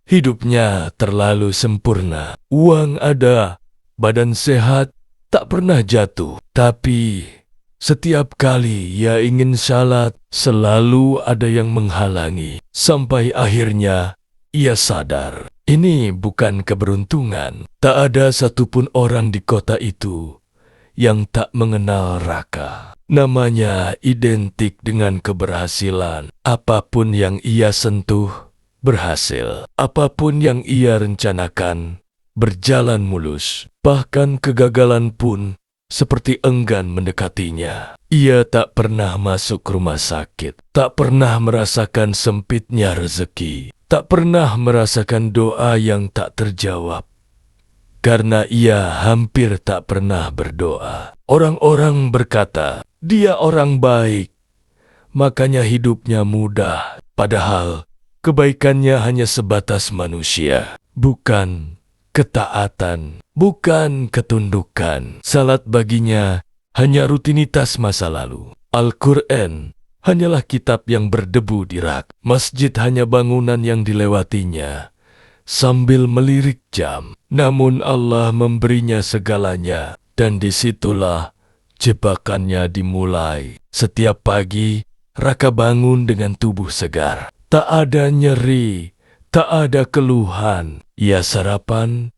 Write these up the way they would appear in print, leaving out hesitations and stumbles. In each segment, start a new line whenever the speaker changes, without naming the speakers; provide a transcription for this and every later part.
Hidupnya terlalu sempurna. Uang ada, badan sehat, tak pernah jatuh. Tapi setiap kali ia ingin salat, selalu ada yang menghalangi. Sampai akhirnya ia sadar, ini bukan keberuntungan. Tak ada satupun orang di kota itu yang tak mengenal Raka. Namanya identik dengan keberhasilan. Apapun yang ia sentuh, berhasil. Apapun yang ia rencanakan, berjalan mulus. Bahkan kegagalan pun seperti enggan mendekatinya. Ia tak pernah masuk rumah sakit, tak pernah merasakan sempitnya rezeki, tak pernah merasakan doa yang tak terjawab. Karena ia hampir tak pernah berdoa. Orang-orang berkata, dia orang baik, makanya hidupnya mudah. Padahal kebaikannya hanya sebatas manusia, bukan ketaatan, bukan ketundukan. Salat baginya hanya rutinitas masa lalu. Al-Quran hanyalah kitab yang berdebu di rak. Masjid hanya bangunan yang dilewatinya sambil melirik jam. Namun Allah memberinya segalanya, dan disitulah jebakannya dimulai. Setiap pagi, Raka bangun dengan tubuh segar. Tak ada nyeri, tak ada keluhan. Ia sarapan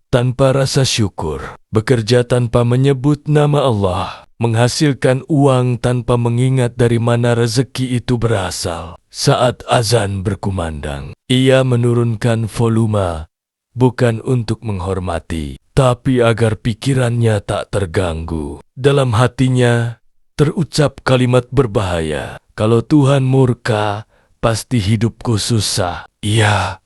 tanpa rasa syukur, bekerja tanpa menyebut nama Allah, menghasilkan uang tanpa mengingat dari mana rezeki itu berasal. Saat azan berkumandang, ia menurunkan volume, bukan untuk menghormati, tapi agar pikirannya tak terganggu. Dalam hatinya terucap kalimat berbahaya, kalau Tuhan murka, pasti hidupku susah. Ia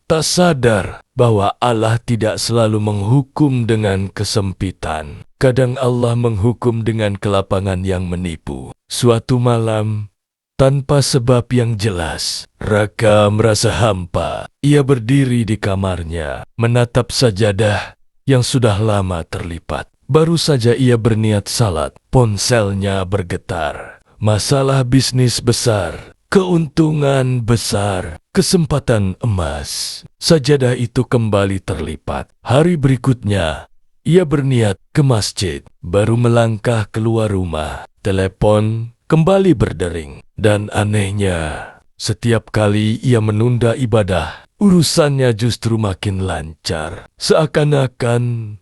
tak sadar bahwa Allah tidak selalu menghukum dengan kesempitan. Kadang Allah menghukum dengan kelapangan yang menipu. Suatu malam, tanpa sebab yang jelas, Raka merasa hampa. Ia berdiri di kamarnya, menatap sajadah yang sudah lama terlipat. Baru saja ia berniat salat, ponselnya bergetar. Masalah bisnis besar, keuntungan besar, kesempatan emas. Sajadah itu kembali terlipat. Hari berikutnya, ia berniat ke masjid. Baru melangkah keluar rumah, telepon kembali berdering. Dan anehnya, setiap kali ia menunda ibadah, urusannya justru makin lancar. Seakan-akan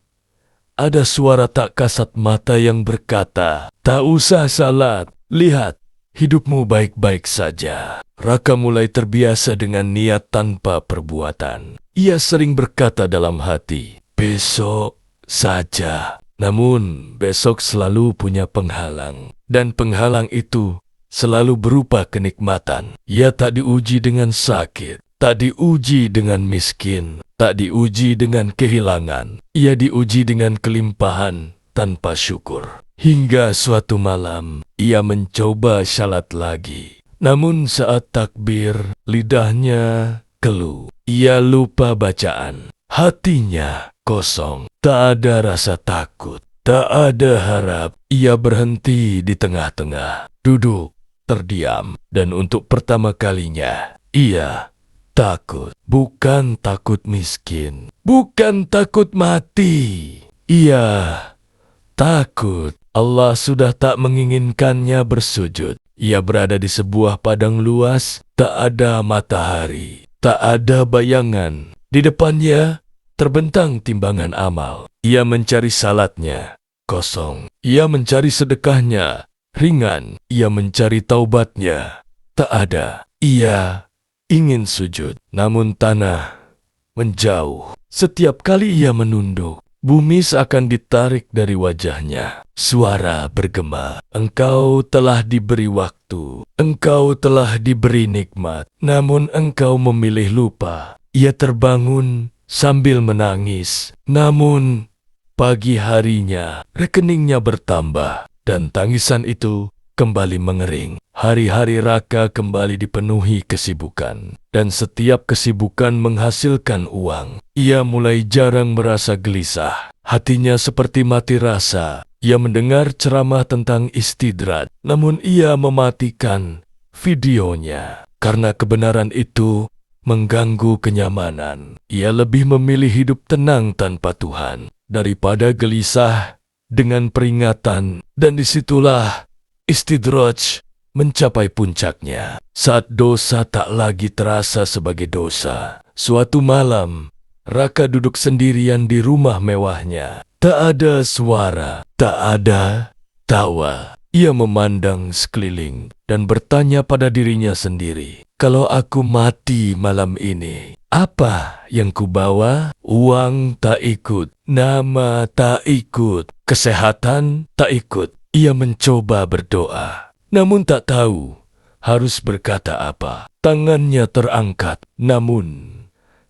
ada suara tak kasat mata yang berkata, tak usah salat, lihat, hidupmu baik-baik saja. Raka mulai terbiasa dengan niat tanpa perbuatan. Ia sering berkata dalam hati, besok saja. Namun, besok selalu punya penghalang. Dan penghalang itu selalu berupa kenikmatan. Ia tak diuji dengan sakit, tak diuji dengan miskin, tak diuji dengan kehilangan. Ia diuji dengan kelimpahan tanpa syukur. Hingga suatu malam, ia mencoba salat lagi. Namun saat takbir, lidahnya keluh. Ia lupa bacaan. Hatinya kosong. Tak ada rasa takut. Tak ada harap. Ia berhenti di tengah-tengah. Duduk, terdiam. Dan untuk pertama kalinya, ia takut. Bukan takut miskin. Bukan takut mati. Ia takut Allah sudah tak menginginkannya bersujud. Ia berada di sebuah padang luas, tak ada matahari, tak ada bayangan. Di depannya terbentang timbangan amal. Ia mencari salatnya, kosong. Ia mencari sedekahnya, ringan. Ia mencari taubatnya, tak ada. Ia ingin sujud, namun tanah menjauh. Setiap kali ia menunduk, bumi seakan ditarik dari wajahnya. Suara bergema, engkau telah diberi waktu, engkau telah diberi nikmat, namun engkau memilih lupa. Ia terbangun sambil menangis, namun pagi harinya rekeningnya bertambah, dan tangisan itu kembali mengering. Hari-hari Raka kembali dipenuhi kesibukan, dan setiap kesibukan menghasilkan uang. Ia mulai jarang merasa gelisah. Hatinya seperti mati rasa. Ia mendengar ceramah tentang istidrat, namun ia mematikan videonya. Karena kebenaran itu mengganggu kenyamanan. Ia lebih memilih hidup tenang tanpa Tuhan daripada gelisah dengan peringatan. Dan disitulah istidraj mencapai puncaknya. Saat dosa tak lagi terasa sebagai dosa. Suatu malam, Raka duduk sendirian di rumah mewahnya. Tak ada suara, tak ada tawa. Ia memandang sekeliling dan bertanya pada dirinya sendiri, kalau aku mati malam ini, apa yang kubawa? Uang tak ikut, nama tak ikut, kesehatan tak ikut. Ia mencoba berdoa, namun tak tahu harus berkata apa. Tangannya terangkat, namun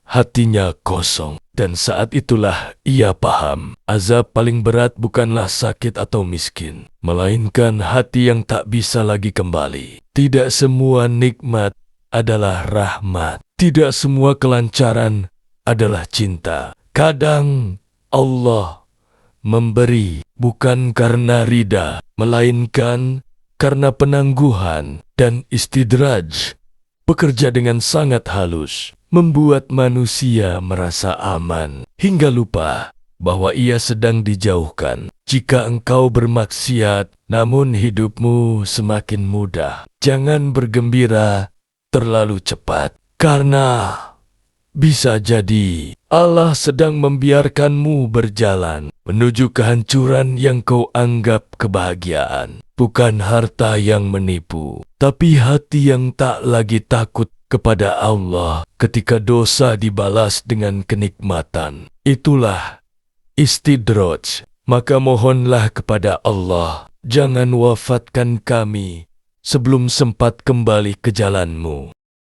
hatinya kosong. Dan saat itulah ia paham, azab paling berat bukanlah sakit atau miskin, melainkan hati yang tak bisa lagi kembali. Tidak semua nikmat adalah rahmat. Tidak semua kelancaran adalah cinta. Kadang Allah memberi bukan karena rida, melainkan karena penangguhan. Dan istidraj bekerja dengan sangat halus, membuat manusia merasa aman, hingga lupa bahwa ia sedang dijauhkan. Jika engkau bermaksiat, namun hidupmu semakin mudah, jangan bergembira terlalu cepat, karena bisa jadi Allah sedang membiarkanmu berjalan menuju kehancuran yang kau anggap kebahagiaan. Bukan harta yang menipu, tapi hati yang tak lagi takut kepada Allah ketika dosa dibalas dengan kenikmatan. Itulah istidraj. Maka mohonlah kepada Allah, jangan wafatkan kami sebelum sempat kembali ke jalanmu.